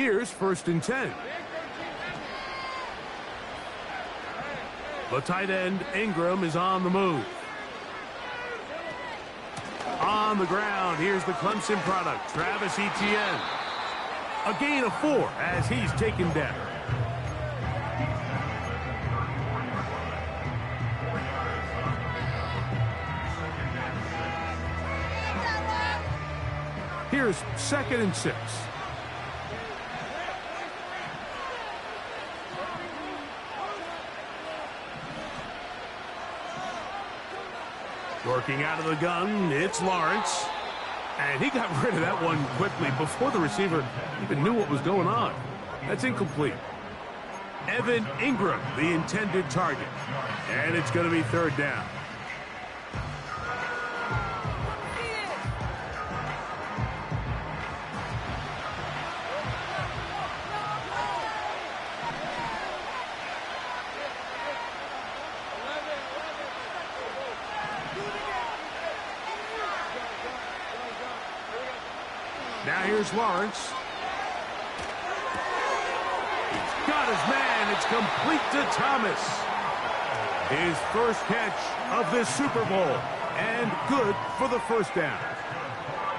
Here's 1st and 10. The tight end, Ingram, is on the move. On the ground, here's the Clemson product, Travis Etienne. A gain of 4 as he's taken down. Here's 2nd and 6. Working out of the gun, it's Lawrence. And he got rid of that one quickly before the receiver even knew what was going on. That's incomplete. Evan Ingram, the intended target. And it's going to be 3rd down. Now here's Lawrence. He's got his man. It's complete to Thomas. His first catch of this Super Bowl. And good for the 1st down.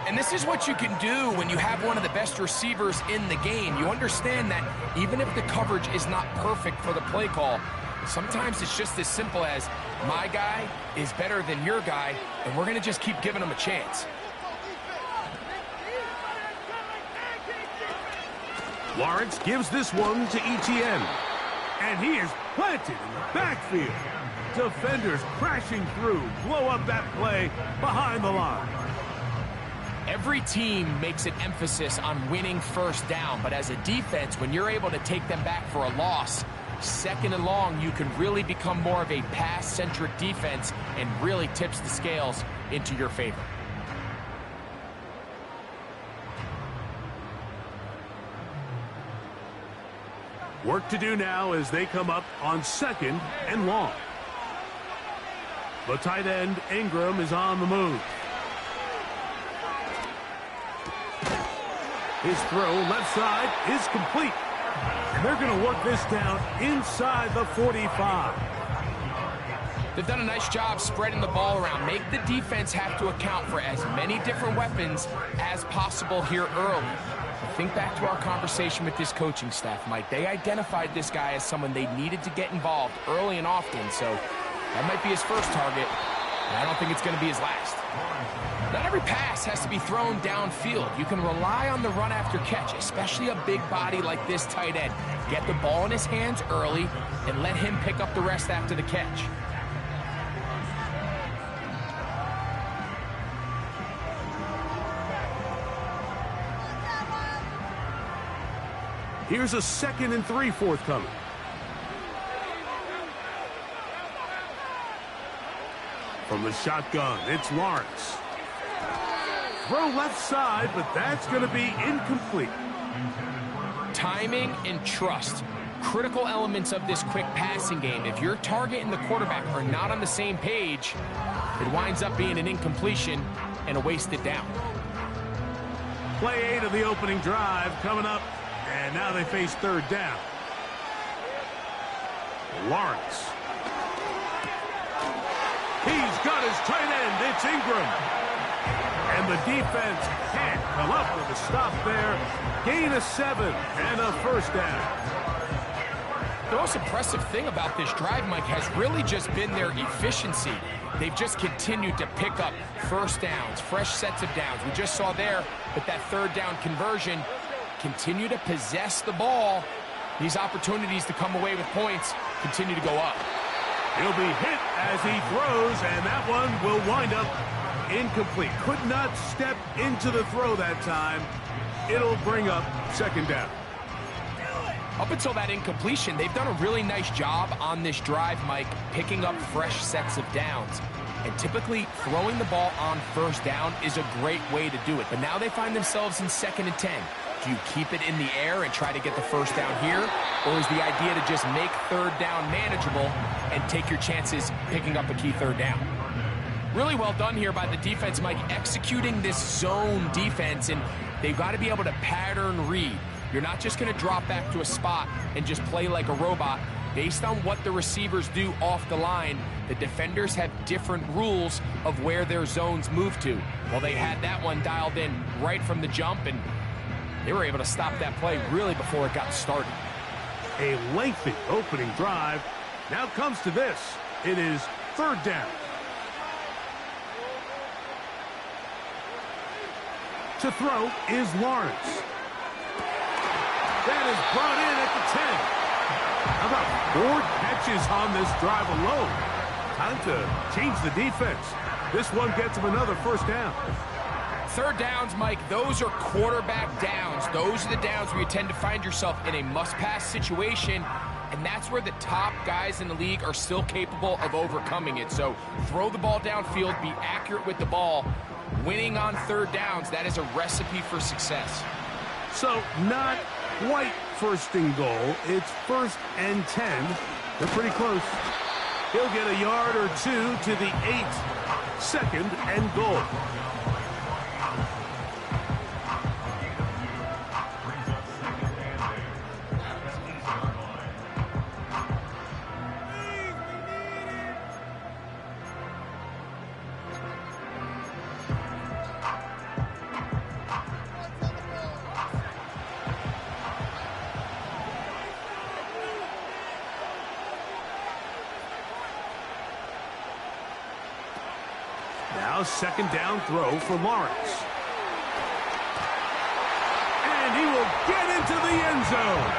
And this is what you can do when you have one of the best receivers in the game. You understand that even if the coverage is not perfect for the play call, sometimes it's just as simple as my guy is better than your guy, and we're going to just keep giving him a chance. Lawrence gives this one to Etienne. And he is planted in the backfield. Defenders crashing through, blow up that play behind the line. Every team makes an emphasis on winning 1st down, but as a defense, when you're able to take them back for a loss, 2nd and long, you can really become more of a pass-centric defense and really tips the scales into your favor. Work to do now as they come up on 2nd and long. The tight end, Ingram, is on the move. His throw left side is complete. And they're going to work this down inside the 45. They've done a nice job spreading the ball around. Make the defense have to account for as many different weapons as possible here early. Think back to our conversation with this coaching staff, Mike. They identified this guy as someone they needed to get involved early and often, so that might be his first target, and I don't think it's going to be his last. Not every pass has to be thrown downfield. You can rely on the run after catch, especially a big body like this tight end. Get the ball in his hands early and let him pick up the rest after the catch. Here's a 2nd and 3 forthcoming. From the shotgun, it's Lawrence. Throw left side, but that's going to be incomplete. Timing and trust. Critical elements of this quick passing game. If your target and the quarterback are not on the same page, it winds up being an incompletion and a wasted down. Play 8 of the opening drive coming up. And now they face 3rd down. Lawrence. He's got his tight end. It's Ingram. And the defense can't come up with a stop there. Gain of 7 and a 1st down. The most impressive thing about this drive, Mike, has really just been their efficiency. They've just continued to pick up 1st downs, fresh sets of downs. We just saw there with that 3rd down conversion. Continue to possess the ball. These opportunities to come away with points continue to go up. He'll be hit as he throws, and that one will wind up incomplete. Could not step into the throw that time. It'll bring up 2nd down. Up until that incompletion, they've done a really nice job on this drive, Mike, picking up fresh sets of downs. And typically, throwing the ball on 1st down is a great way to do it. But now they find themselves in 2nd and 10. Do you keep it in the air and try to get the 1st down here? Or is the idea to just make 3rd down manageable and take your chances picking up a key 3rd down? Really well done here by the defense, Mike, executing this zone defense, and they've got to be able to pattern read. You're not just going to drop back to a spot and just play like a robot. Based on what the receivers do off the line, the defenders have different rules of where their zones move to. Well, they had that one dialed in right from the jump, and they were able to stop that play really before it got started. A lengthy opening drive. Now comes to this. It is third down. To throw is Lawrence. That is brought in at the 10. How about 4 catches on this drive alone? Time to change the defense. This one gets him another first down. Third downs, Mike, those are quarterback downs. Those are the downs where you tend to find yourself in a must-pass situation, and that's where the top guys in the league are still capable of overcoming it. So throw the ball downfield, be accurate with the ball. Winning on third downs, that is a recipe for success. So not quite first and goal. It's 1st and 10. They're pretty close. He'll get a yard or 2 to the 8. 2nd and goal. Now 2nd down throw for Lawrence. And he will get into the end zone.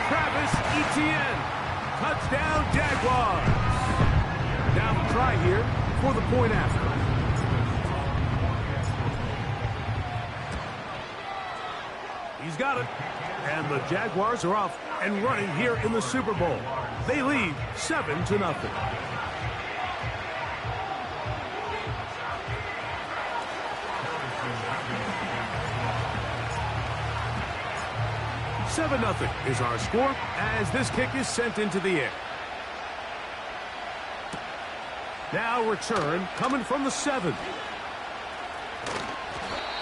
Travis Etienne. Touchdown Jaguars. Now the try here for the point after. He's got it. And the Jaguars are off and running here in the Super Bowl. They lead 7-0. Nothing is our score as this kick is sent into the air. Now return coming from the 7.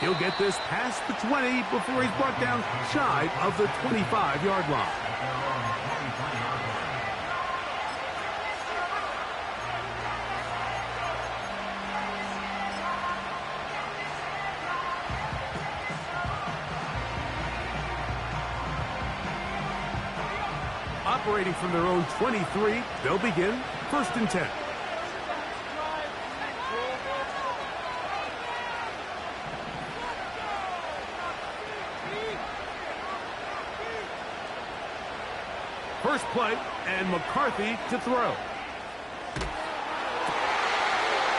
He'll get this past the 20 before he's brought down shy of the 25-yard line. Operating from their own 23, they'll begin 1st and 10. First play, and McCarthy to throw.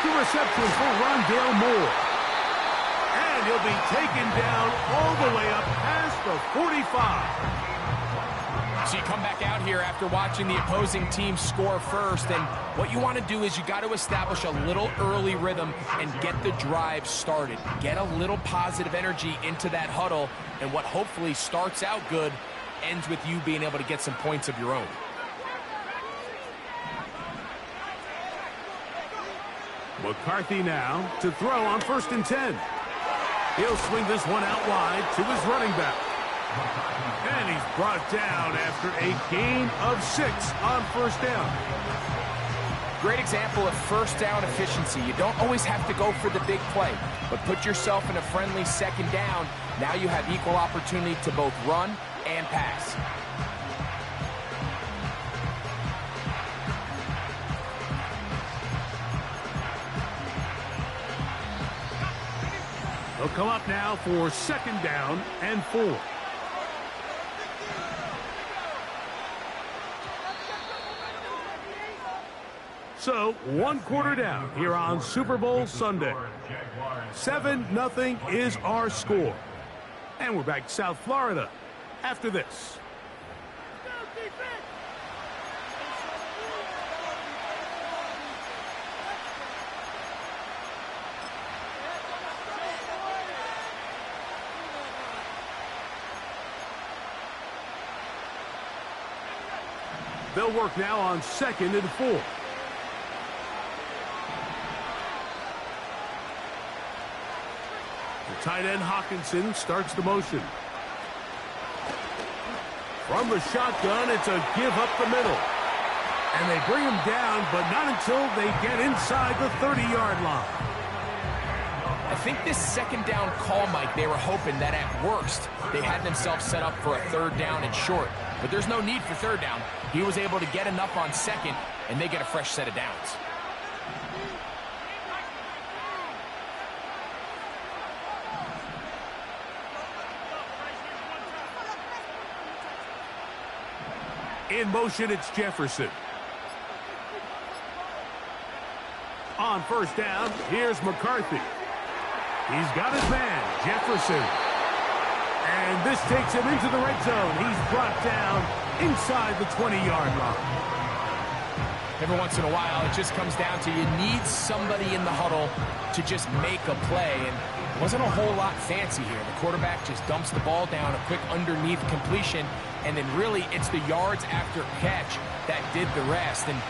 The reception for Rondale Moore. And he'll be taken down all the way up past the 45. So you come back out here after watching the opposing team score first, and what you want to do is you got to establish a little early rhythm and get the drive started. Get a little positive energy into that huddle, and what hopefully starts out good ends with you being able to get some points of your own. McCarthy now to throw on 1st and 10. He'll swing this one out wide to his running back. And he's brought down after a gain of 6 on 1st down. Great example of first down efficiency. You don't always have to go for the big play, but put yourself in a friendly 2nd down. Now you have equal opportunity to both run and pass. They'll come up now for 2nd down and 4. So, 1 quarter down here on Super Bowl Sunday. 7-0 is our score. And we're back to South Florida after this. They'll work now on 2nd and 4. The tight end Hawkinson starts the motion. From the shotgun, it's a give up the middle. And they bring him down, but not until they get inside the 30-yard line. I think this second down call, Mike, they were hoping that at worst, they had themselves set up for a third down and short. But there's no need for third down. He was able to get enough on second, and they get a fresh set of downs. In motion, it's Jefferson. On first down, here's McCarthy. He's got his man, Jefferson. And this takes him into the red zone. He's brought down inside the 20-yard line. Every once in a while, it just comes down to you need somebody in the huddle to just make a play. And it wasn't a whole lot fancy here. The quarterback just dumps the ball down, a quick underneath completion, and then really it's the yards after catch that did the rest. And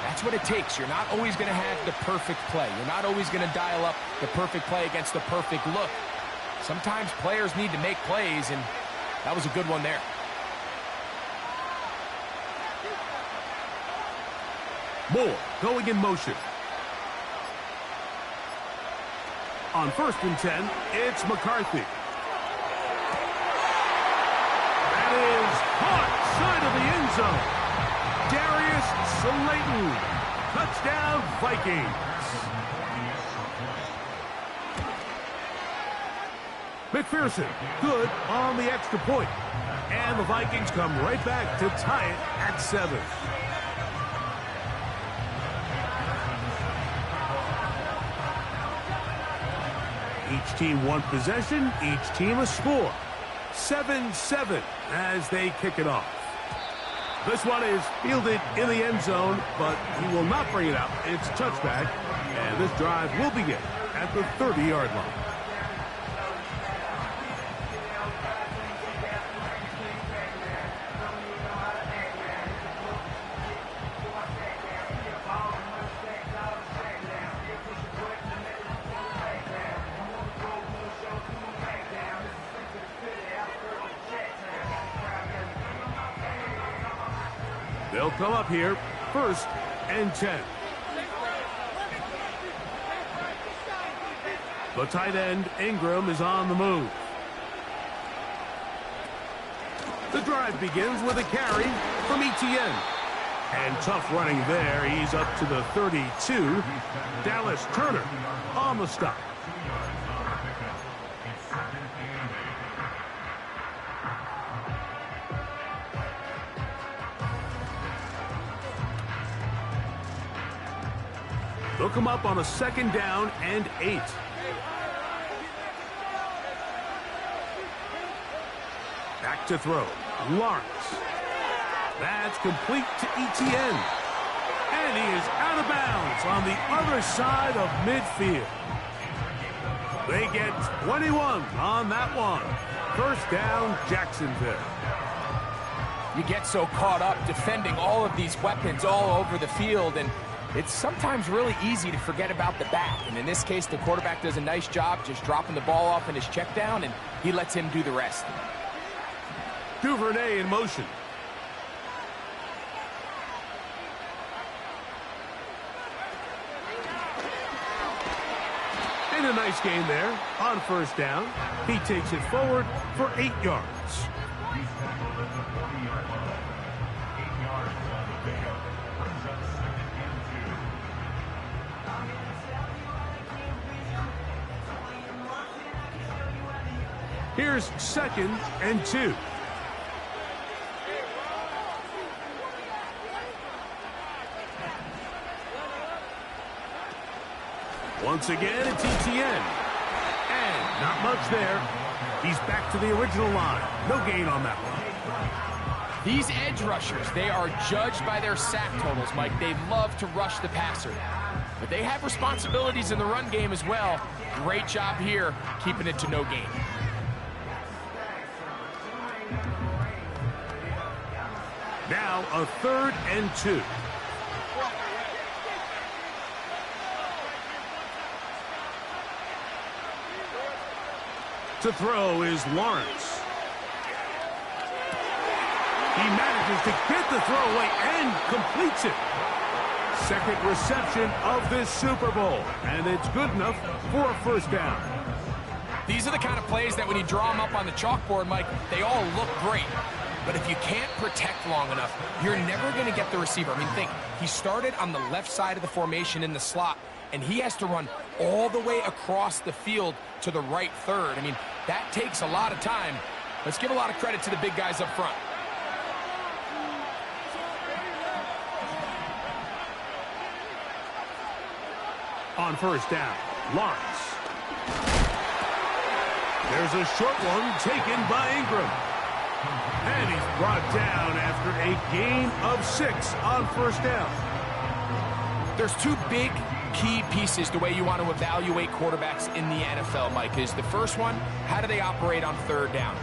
that's what it takes. You're not always going to have the perfect play. You're not always going to dial up the perfect play against the perfect look. Sometimes players need to make plays, and that was a good one there. Moore going in motion. On first and 10, it's McCarthy. That is caught side of the end zone. Darius Slayton. Touchdown, Vikings. McPherson, good on the extra point. And the Vikings come right back to tie it at 7. Each team one possession, each team a score. 7-7 as they kick it off. This one is fielded in the end zone, but he will not bring it out. It's touchback, and this drive will begin at the 30-yard line. They'll come up here, first and 10. The tight end, Ingram, is on the move. The drive begins with a carry from Etienne. And tough running there. He's up to the 32. Dallas Turner on the stop. They'll come up on a second down and 8. Back to throw. Lawrence. That's complete to Etienne. And he is out of bounds on the other side of midfield. They get 21 on that one. First down, Jacksonville. You get so caught up defending all of these weapons all over the field, and it's sometimes really easy to forget about the back. And in this case, the quarterback does a nice job just dropping the ball off in his check down, and he lets him do the rest. Duvernay in motion. And a nice gain there on first down. He takes it forward for 8 yards. Here's second and 2. Once again, it's Etienne. And not much there. He's back to the original line. No gain on that one. These edge rushers, they are judged by their sack totals, Mike. They love to rush the passer. But they have responsibilities in the run game as well. Great job here, keeping it to no gain. Now a third and 2. To throw is Lawrence. He manages to get the throw away and completes it. Second reception of this Super Bowl, and it's good enough for a first down. These are the kind of plays that when you draw them up on the chalkboard, Mike, they all look great. But if you can't protect long enough, you're never going to get the receiver. I mean, think, he started on the left side of the formation in the slot, and he has to run all the way across the field to the right third. I mean, that takes a lot of time. Let's give a lot of credit to the big guys up front. On first down, Lawrence. There's a short one taken by Ingram. And he's brought down after a gain of 6 on first down. There's two big key pieces the way you want to evaluate quarterbacks in the NFL, Mike, is the first one, how do they operate on third down?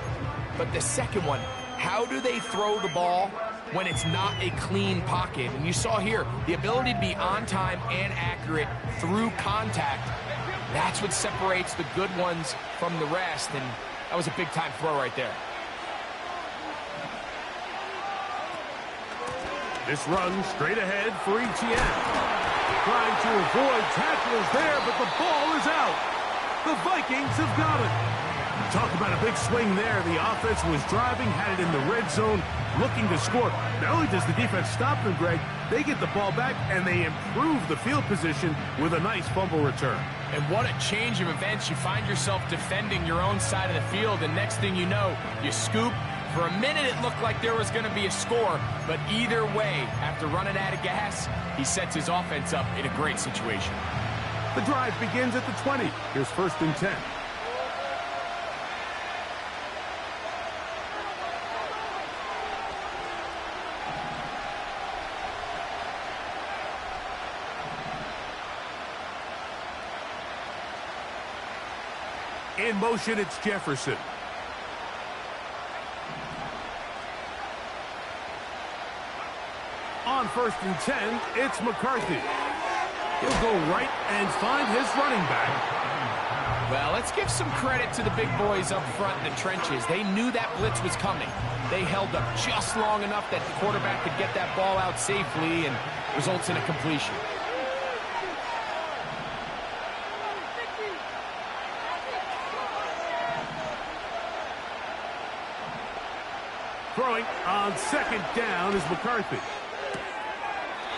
But the second one, how do they throw the ball when it's not a clean pocket? And you saw here, the ability to be on time and accurate through contact, that's what separates the good ones from the rest, and that was a big-time throw right there. This run straight ahead for Etienne. Trying to avoid tacklers there, but the ball is out. The Vikings have got it. Talk about a big swing there. The offense was driving, had it in the red zone, looking to score. Not only does the defense stop them, Greg, they get the ball back, and they improve the field position with a nice fumble return. And what a change of events. You find yourself defending your own side of the field, and next thing you know, you scoop. For a minute, it looked like there was going to be a score, but either way, after running out of gas, he sets his offense up in a great situation. The drive begins at the 20. Here's first and 10. In motion, it's Jefferson. On first and 10, it's McCarthy. He'll go right and find his running back. Well, let's give some credit to the big boys up front in the trenches. They knew that blitz was coming. They held up just long enough that the quarterback could get that ball out safely and results in a completion. Throwing on second down is McCarthy.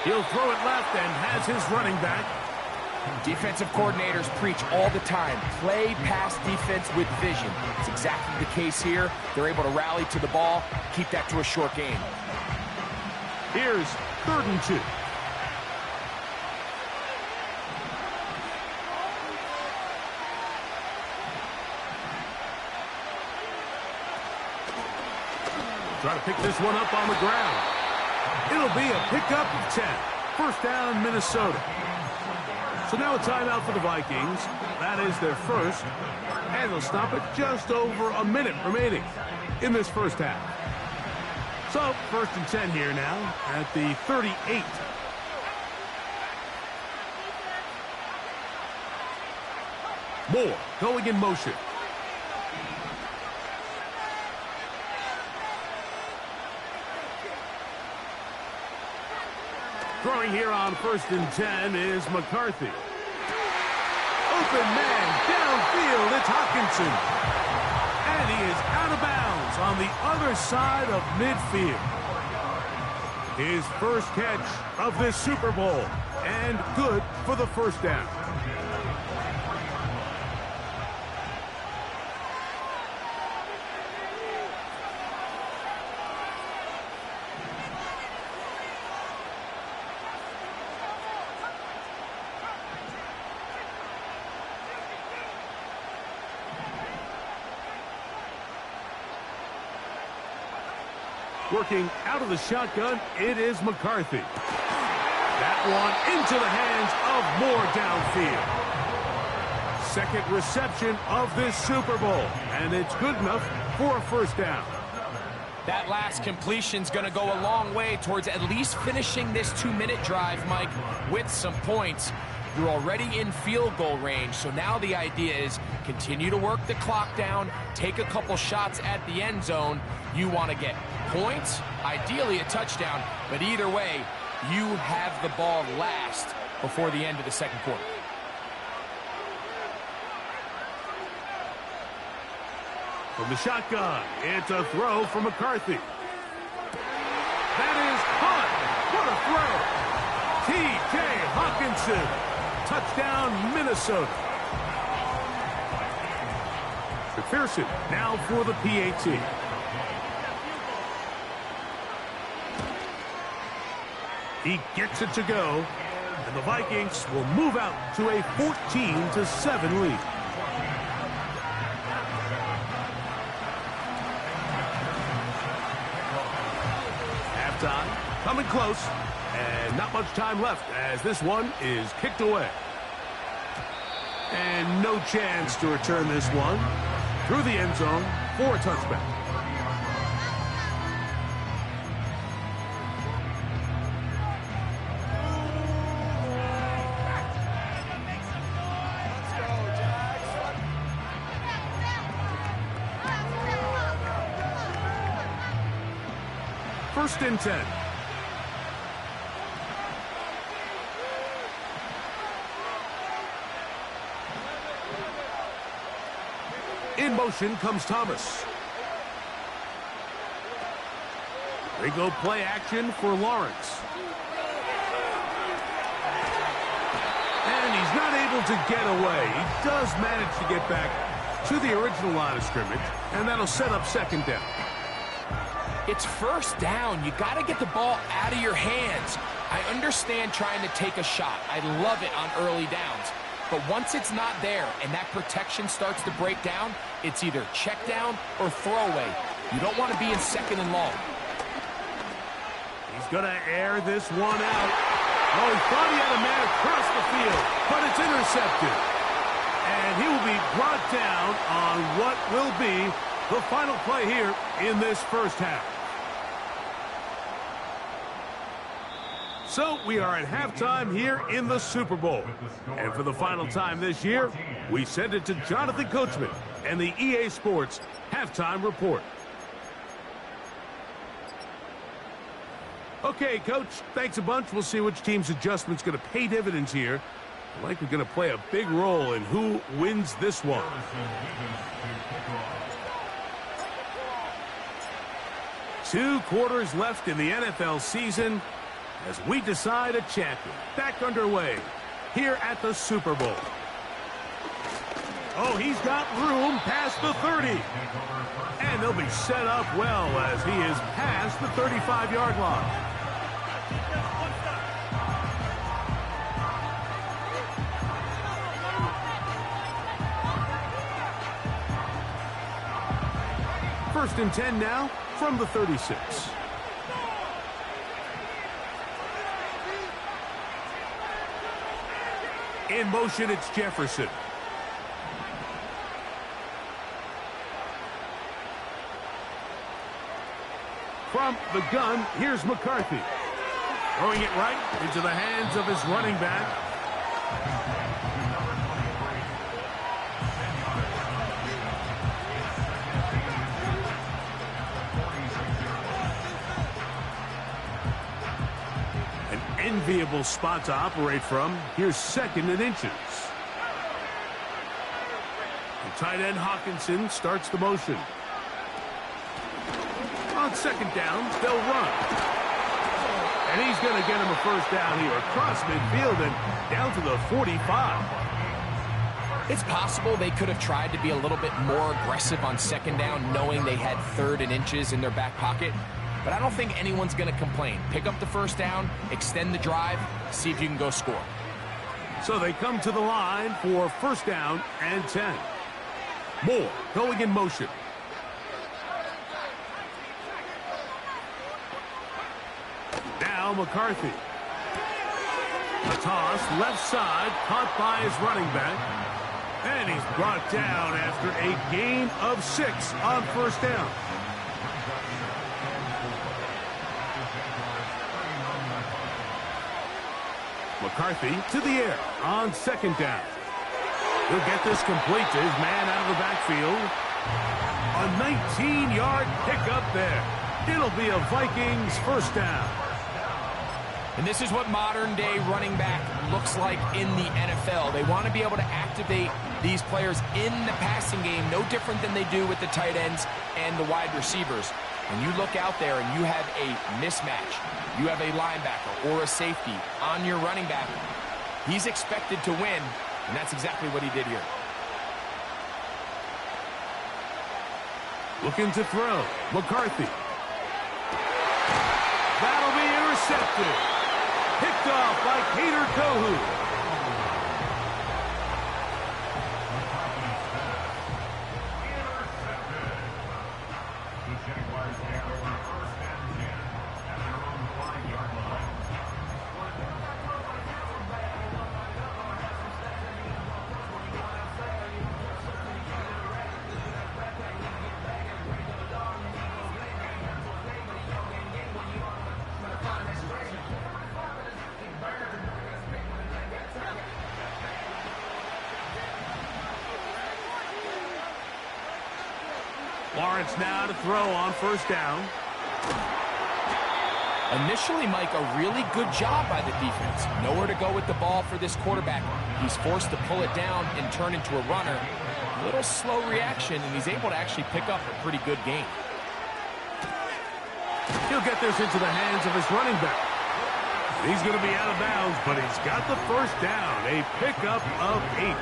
He'll throw it left and has his running back. Defensive coordinators preach all the time, play pass defense with vision. It's exactly the case here. They're able to rally to the ball, keep that to a short game. Here's third and 2. Try to pick this one up on the ground. It'll be a pickup of 10. First down, Minnesota. So now a timeout for the Vikings. That is their first. And they'll stop it just over a minute remaining in this first half. So first and 10 here now at the 38. Moore going in motion. Throwing here on first and 10 is McCarthy. Open man downfield, it's Hockenson. And he is out of bounds on the other side of midfield. His first catch of this Super Bowl, and good for the first down. Working out of the shotgun, it is McCarthy. That one into the hands of Moore downfield. Second reception of this Super Bowl, and it's good enough for a first down. That last completion's going to go a long way towards at least finishing this 2-minute drive, Mike, with some points. You're already in field goal range, so now the idea is continue to work the clock down, take a couple shots at the end zone. You want to get point, ideally a touchdown, but either way, you have the ball last before the end of the second quarter. From the shotgun, it's a throw from McCarthy. That is caught. What a throw. T.J. Hawkinson. Touchdown, Minnesota. McPherson now for the PAT. He gets it to go, and the Vikings will move out to a 14-7 lead. Halftime, coming close, and not much time left as this one is kicked away. And no chance to return this one through the end zone for a touchback. First and 10. In motion comes Thomas. They go play action for Lawrence. And he's not able to get away. He does manage to get back to the original line of scrimmage, and that'll set up second down. It's first down. You got to get the ball out of your hands. I understand trying to take a shot. I love it on early downs. But once it's not there and that protection starts to break down, it's either check down or throwaway. You don't want to be in second and long. He's going to air this one out. Oh, he thought he had a man across the field, but it's intercepted. And he will be brought down on what will be the final play here in this first half. So we are at halftime here in the Super Bowl. And for the final time this year, we send it to Jonathan Coachman and the EA Sports Halftime Report. Okay, Coach, thanks a bunch. We'll see which team's adjustment's going to pay dividends here. Likely going to play a big role in who wins this one. Two quarters left in the NFL season as we decide a champion. Back underway here at the Super Bowl. Oh, he's got room past the 30. And they'll be set up well as he is past the 35-yard line. First and 10 now from the 36. In motion, it's Jefferson. From the gun, here's McCarthy. Throwing it right into the hands of his running back. Enviable spot to operate from. Here's second and inches. And tight end Hawkinson starts the motion. On second down, they'll run. And he's going to get him a first down here across midfield and down to the 45. It's possible they could have tried to be a little bit more aggressive on second down, knowing they had third and inches in their back pocket. But I don't think anyone's going to complain. Pick up the first down, extend the drive, see if you can go score. So they come to the line for first down and 10. Moore going in motion. Now McCarthy. A toss left side, caught by his running back. And he's brought down after a gain of 6 on first down. McCarthy to the air on second down. He'll get this complete to his man out of the backfield. A 19-yard pickup there. It'll be a Vikings first down. And this is what modern-day running back looks like in the NFL. They want to be able to activate these players in the passing game, no different than they do with the tight ends and the wide receivers. When you look out there and you have a mismatch, you have a linebacker or a safety on your running back, he's expected to win, and that's exactly what he did here. Looking to throw. McCarthy. That'll be intercepted. Picked off by Kader Kohou. Lawrence now to throw on first down. Initially, Mike, a really good job by the defense. Nowhere to go with the ball for this quarterback. He's forced to pull it down and turn into a runner. A little slow reaction, and he's able to actually pick up a pretty good gain. He'll get this into the hands of his running back. He's going to be out of bounds, but he's got the first down. A pickup of 8.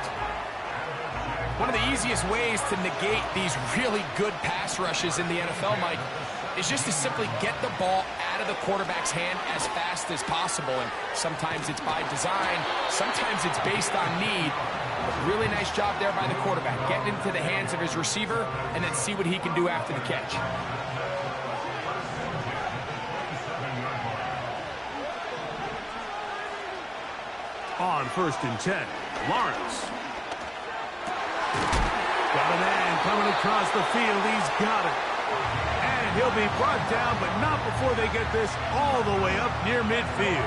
One of the easiest ways to negate these really good pass rushes in the NFL, Mike, is just to simply get the ball out of the quarterback's hand as fast as possible. And sometimes it's by design, sometimes it's based on need. But really nice job there by the quarterback, getting into the hands of his receiver and then see what he can do after the catch. On first and 10, Lawrence. Got a man coming across the field. He's got it. And he'll be brought down, but not before they get this all the way up near midfield.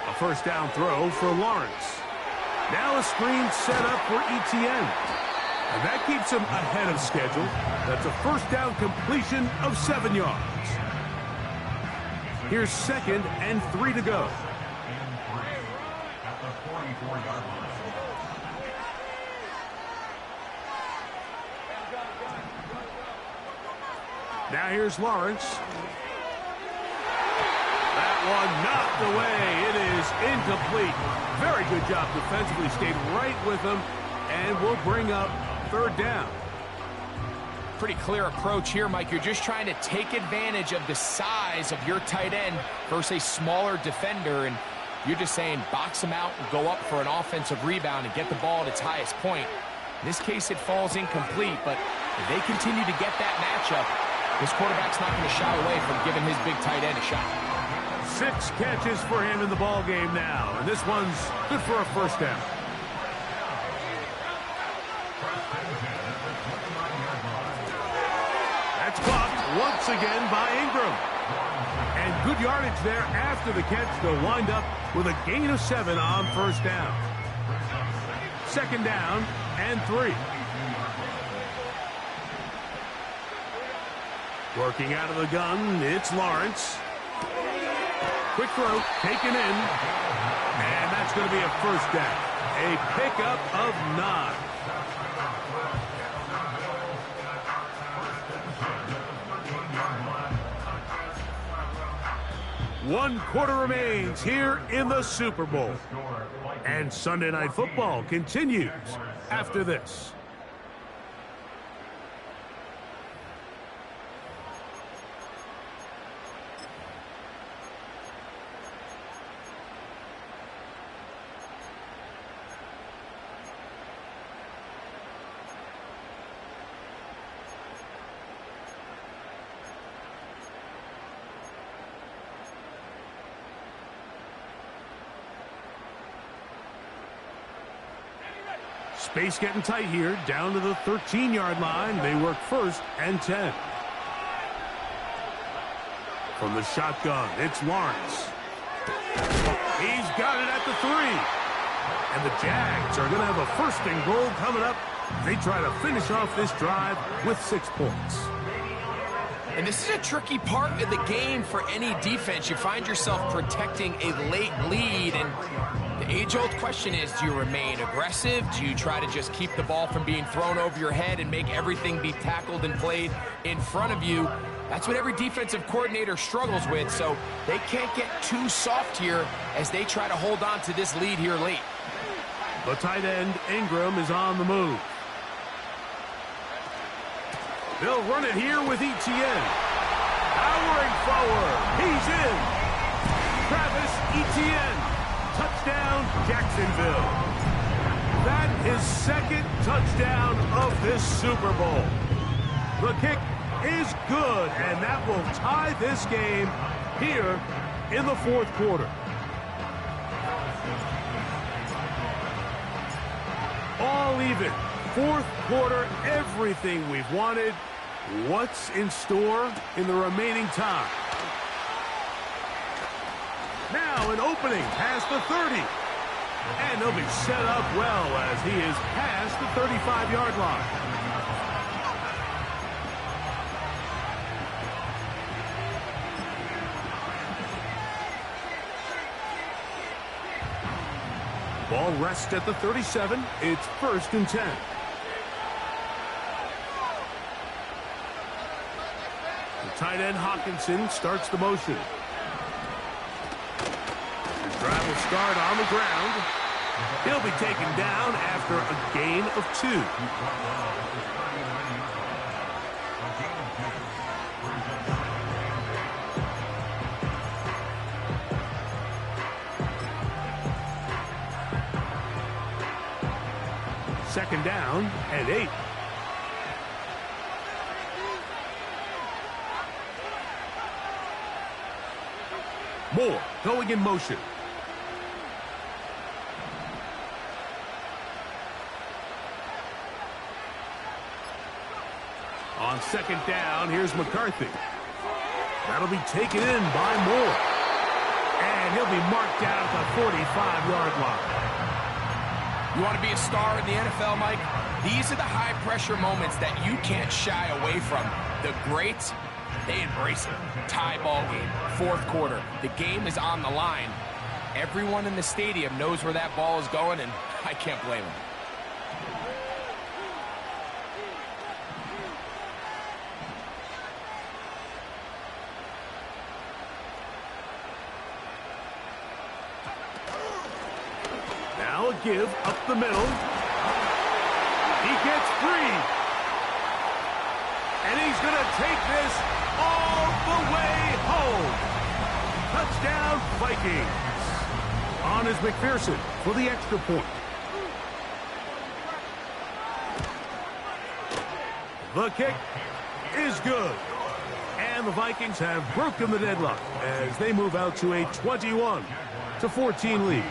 A first down throw for Lawrence. Now a screen set up for Etienne. And that keeps him ahead of schedule. That's a first down completion of 7 yards. Here's 2nd and 3 to go. Now here's Lawrence. That one knocked away. It is incomplete. Very good job defensively. Stayed right with him and will bring up 3rd down. Pretty clear approach here, Mike. You're just trying to take advantage of the size of your tight end versus a smaller defender, and you're just saying box him out and go up for an offensive rebound and get the ball at its highest point. In this case, it falls incomplete, but if they continue to get that matchup, this quarterback's not going to shy away from giving his big tight end a shot. 6 catches for him in the ball game now, and this one's good for a first down. That's blocked once again by Ingram. And good yardage there after the catch. They'll wind up with a gain of 7 on first down. 2nd down and 3. Working out of the gun, it's Lawrence. Quick throw, taken in. And that's going to be a first down. A pickup of 9. One quarter remains here in the Super Bowl. And Sunday Night Football continues after this. Space getting tight here, down to the 13-yard line. They work 1st and 10. From the shotgun, it's Lawrence. He's got it at the 3. And the Jags are going to have a 1st and goal coming up They try to finish off this drive with 6 points. And this is a tricky part of the game for any defense. You find yourself protecting a late lead, and the age-old question is, do you remain aggressive? Do you try to just keep the ball from being thrown over your head and make everything be tackled and played in front of you? That's what every defensive coordinator struggles with, so they can't get too soft here as they try to hold on to this lead here late. The tight end, Ingram, is on the move. They'll run it here with Etienne. Powering forward. He's in. Travis Etienne. Touchdown, Jacksonville. That is 2nd touchdown of this Super Bowl. The kick is good, and that will tie this game here in the 4th quarter. All even. 4th quarter, everything we've wanted. What's in store in the remaining time? Now an opening past the 30. And he'll be set up well as he is past the 35-yard line. Ball rests at the 37. It's 1st and 10. The tight end Hawkinson starts the motion. The drive will start on the ground. He'll be taken down after a gain of 2. Second down and 8. Moore going in motion. On 2nd down, here's McCarthy. That'll be taken in by Moore. And he'll be marked down at the 45-yard line. You want to be a star in the NFL, Mike? These are the high-pressure moments that you can't shy away from. The greats, they embrace it. Tie ball game, 4th quarter. The game is on the line. Everyone in the stadium knows where that ball is going, and I can't blame them. Now a give up the middle. He gets free. And he's going to take this all the way home. Touchdown, Vikings. On is McPherson for the extra point. The kick is good. And the Vikings have broken the deadlock as they move out to a 21-14 lead.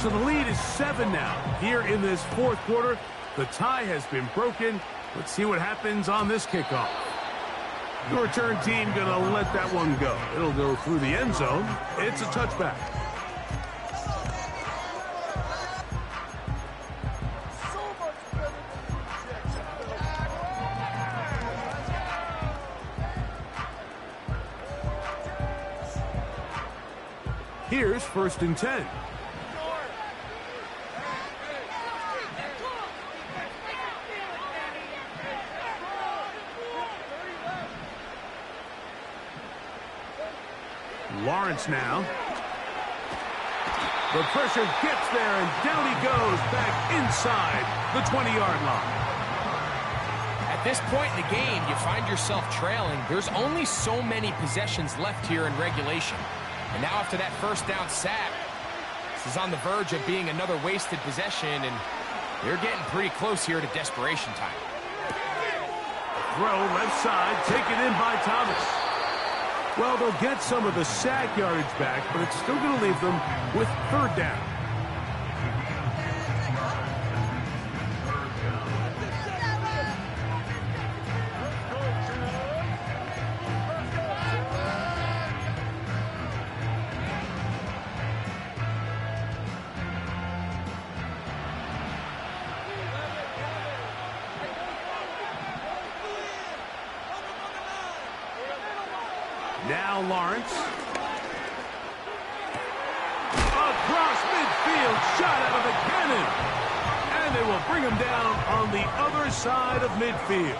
So the lead is 7 now here in this 4th quarter. The tie has been broken. Let's see what happens on this kickoff. The return team going to let that one go. It'll go through the end zone. It's a touchback. Here's 1st and 10. Lawrence now. The pressure gets there, and down he goes back inside the 20-yard line. At this point in the game, you find yourself trailing. There's only so many possessions left here in regulation. And now after that 1st down sack, this is on the verge of being another wasted possession, and they're getting pretty close here to desperation time. Throw left side, taken in by Thomas. Well, they'll get some of the sack yardage back, but it's still going to leave them with 3rd down. Now Lawrence. Across midfield, shot out of the cannon. And they will bring him down on the other side of midfield.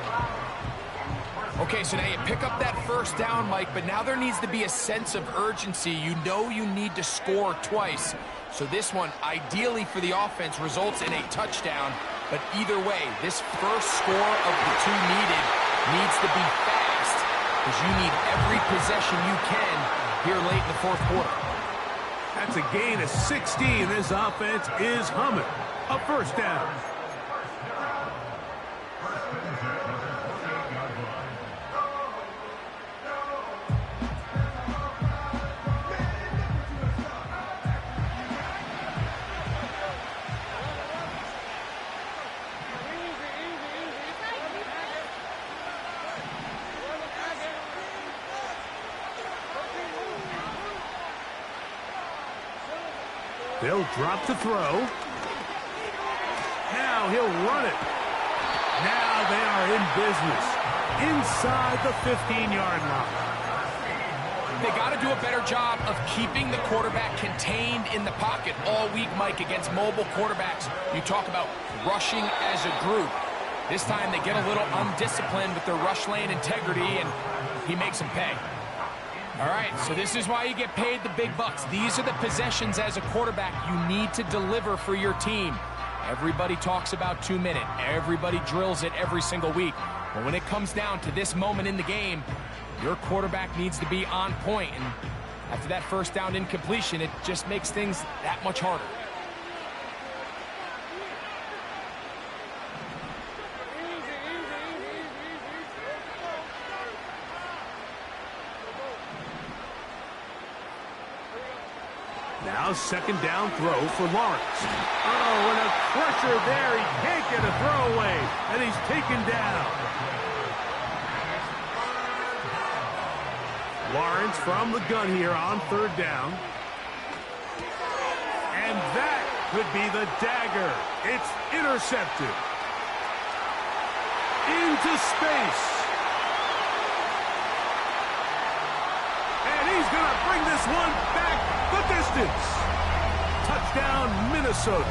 Okay, so now you pick up that first down, Mike, but now there needs to be a sense of urgency. You know you need to score twice. So this one, ideally for the offense, results in a touchdown. But either way, this first score of the two needed needs to be fast, because you need every possession you can here late in the fourth quarter. That's a gain of 16. This offense is humming. A first down. They'll drop to throw. Now he'll run it. Now they are in business inside the 15-yard line. They got to do a better job of keeping the quarterback contained in the pocket all week, Mike, against mobile quarterbacks. You talk about rushing as a group. This time they get a little undisciplined with their rush lane integrity, and he makes them pay. All right, so this is why you get paid the big bucks. These are the possessions as a quarterback you need to deliver for your team. Everybody talks about 2 minute. Everybody drills it every single week. But when it comes down to this moment in the game, your quarterback needs to be on point. And after that first down incompletion, it just makes things that much harder. Now second down throw for Lawrence. Oh, and a pressure there. He can't get a throw away, and he's taken down. Lawrence from the gun here on third down. And that could be the dagger. It's intercepted. Into space. And he's going to bring this one back the distance. Touchdown, Minnesota.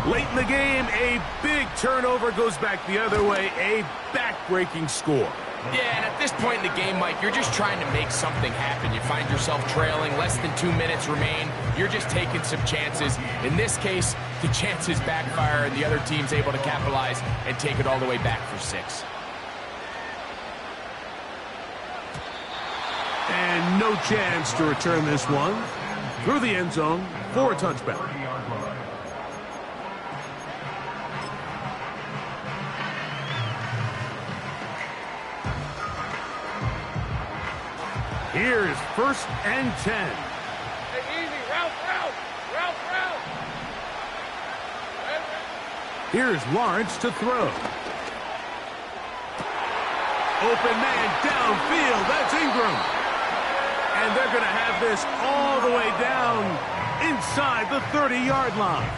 Late in the game, a big turnover goes back the other way. A back-breaking score. Yeah, and at this point in the game, Mike, you're just trying to make something happen. You find yourself trailing, less than 2 minutes remain. You're just taking some chances. In this case, the chances backfire, and the other team's able to capitalize and take it all the way back for 6. And no chance to return this one through the end zone for a touchback. Here's 1st and 10. Hey, easy. Route. Here's Lawrence to throw. Open man downfield. That's Ingram. And they're going to have this all the way down inside the 30-yard line.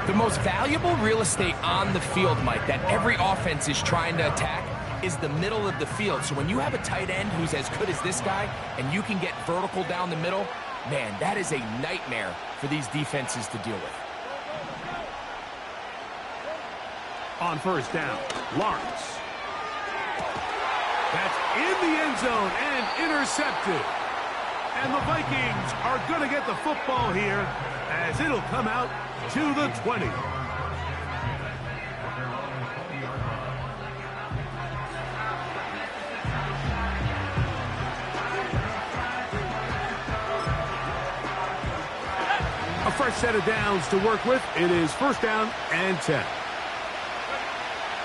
The most valuable real estate on the field, Mike, that every offense is trying to attack is the middle of the field. So when you have a tight end who's as good as this guy and you can get vertical down the middle, man, that is a nightmare for these defenses to deal with. On first down, Lawrence. That's in the end zone and intercepted. And the Vikings are going to get the football here as it'll come out to the 20. A fresh set of downs to work with. It is 1st down and 10.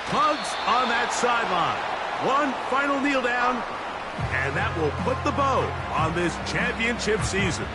Hugs on that sideline. One final kneel down, and that will put the bow on this championship season.